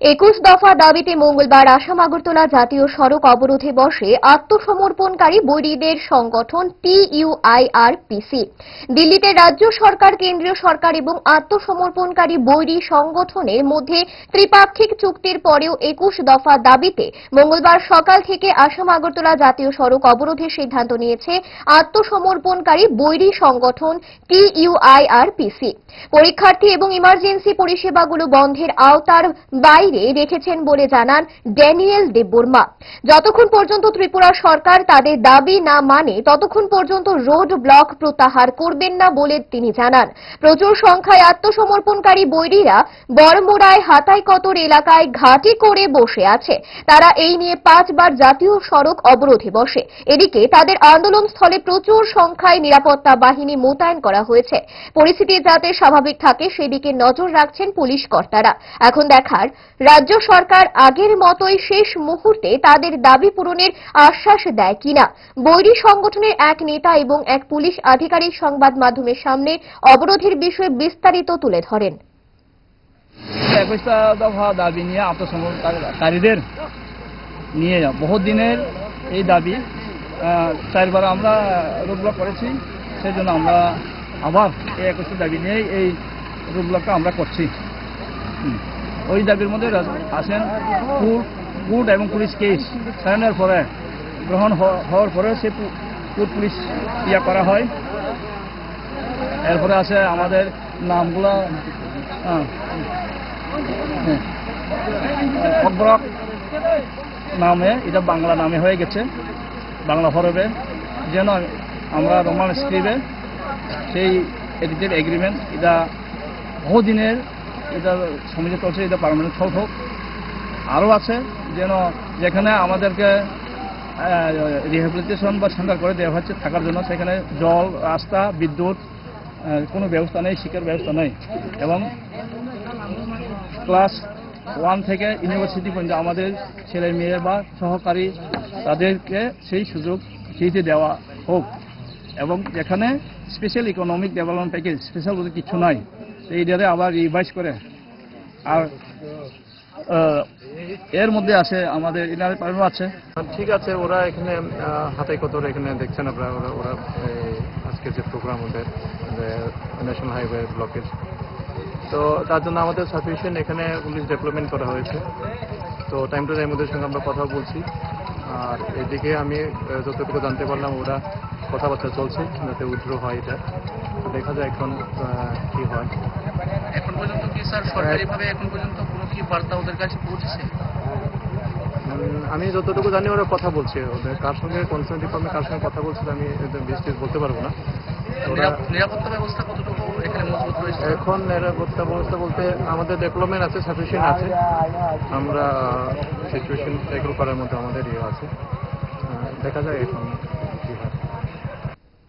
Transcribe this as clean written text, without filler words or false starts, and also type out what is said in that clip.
21 দফা দাবিতে মঙ্গলবার আসাম আগরতলা জাতীয় সড়ক অবরোধে বসে আত্মসমর্পণকারী বৈরীদের সংগঠন TUIRPC। দিল্লিতে রাজ্য সরকার, কেন্দ্রীয় সরকার এবং আত্মসমর্পণকারী বৈরী সংগঠনের মধ্যে ত্রিপাক্ষিক চুক্তির পরেও 21 দফা দাবিতে মঙ্গলবার সকাল থেকে আসাম আগরতলা জাতীয় সড়ক অবরোধের সিদ্ধান্ত নিয়েছে আত্মসমর্পণকারী বৈরী সংগঠন TUIRPC। পরীক্ষার্থী এবং ইমার্জেন্সি পরিষেবাগুলো বন্ধের আওতার বাইরে রেখেছেন বলে জানান ড্যানিয়েল দেববর্মা। যতক্ষণ পর্যন্ত ত্রিপুরা সরকার তাদের দাবি না মানে ততক্ষণ পর্যন্ত রোড ব্লক প্রত্যাহার করবেন না বলে তিনি জানান। প্রচুর সংখ্যায় আত্মসমর্পণকারী বৈরীরা বড়মোড়ায় হাতাইকতর এলাকায় ঘাঁটি করে বসে আছে। তারা এই নিয়ে 5 বার জাতীয় সড়ক অবরোধে বসে। এদিকে তাদের আন্দোলনস্থলে প্রচুর সংখ্যায় নিরাপত্তা বাহিনী মোতায়েন করা হয়েছে। পরিস্থিতি যাতে স্বাভাবিক থাকে সেদিকে নজর রাখছেন পুলিশ কর্তারা। এখন দেখার রাজ্য সরকার আগের মতোই শেষ মুহূর্তে তাদের দাবি পূরণের আশ্বাস দেয় কিনা। বৈরী সংগঠনের এক নেতা এবং এক পুলিশ আধিকারিক সংবাদ মাধ্যমের সামনে অবরোধের বিষয়ে বিস্তারিত তুলে ধরেন। 21 দফা দাবি নিয়ে আত্মসমর্পণকারীদের নিয়ে বহু দিনের এই দাবি 4 বার আমরা রোডব্লক করেছি। সেই জন্য আমরা আবার এই 21 দাবি নিয়ে এই রোডব্লকটা আমরা করছি। ওই দাবির মধ্যে আসেন কোর্ট এবং পুলিশ কেস সারেন্ডার পরে গ্রহণ হওয়ার পরে সে কোর্ট পুলিশ করা হয়। এরপরে আছে আমাদের নামগুলো অগ্রক নামে, এটা বাংলা নামে হয়ে গেছে, বাংলা হরফে যেন আমরা রোমান স্ক্রিপ্টে সেই এডিটেড এগ্রিমেন্ট এটা বহুদিনের এটা সমিতি চলছে, এটা পার্মানেন্ট সলভ হোক। আরও আছে যেন যেখানে আমাদেরকে রিহ্যাবিলিটেশন বা সেন্টার করে দেওয়া হচ্ছে থাকার জন্য, সেখানে জল, রাস্তা, বিদ্যুৎ কোনো ব্যবস্থা নেই, শিক্ষার ব্যবস্থা নেই। এবং ক্লাস 1 থেকে ইউনিভার্সিটি পর্যন্ত আমাদের ছেলে মেয়ে বা সহকারী তাদেরকে সেই সুযোগ ফ্রিতে দেওয়া হোক। এবং যেখানে special economic development package special বলতে কিছু নাই, এইটারে আবার রিভাইজ করে। আর এর মধ্যে আছে আমাদের ইনার পারমিট আছে। ঠিক আছে, ওরা এখানে হাতাইকতর এখানে দেখছেন আপনারা, ওরা আজকের যে প্রোগ্রাম ওদের ন্যাশনাল হাইওয়ে ব্লকের, তো তার জন্য আমাদের সাফিসিয়েন্ট এখানে পুলিশ ডেভেলপমেন্ট করা হয়েছে। তো টাইম টু টাইম ওদের সঙ্গে আমরা কথা বলছি। আর এদিকে আমি যতটুকু জানতে পারলাম ওরা কথাবার্তা চলছে যাতে উইথড্র হয়। এটা দেখা যায় এখন কি হয়। এখন পর্যন্ত কি স্যার সরকারিভাবে এখন পর্যন্ত কোনো কি বার্তা ওদের কাছে পৌঁছেছে? আমি যতটুকু জানি ওরা কথা বলছে, ওদের কার সঙ্গে কনসার্ন ডিপার্টমেন্ট কার সঙ্গে কথা বলছে আমি বিস্তারিত বলতে পারবো না। নিরাপত্তা ব্যবস্থা কতটুকু এখানে মজবুত রয়েছে? এখন নিরাপত্তা ব্যবস্থা বলতে আমাদের ডেভেলপমেন্ট আছে, সাফিসিয়েন্ট আছে, আমরা সিচুয়েশন ট্যাকল করার মধ্যে আমাদের ইয়ে আছে। দেখা যায় এখন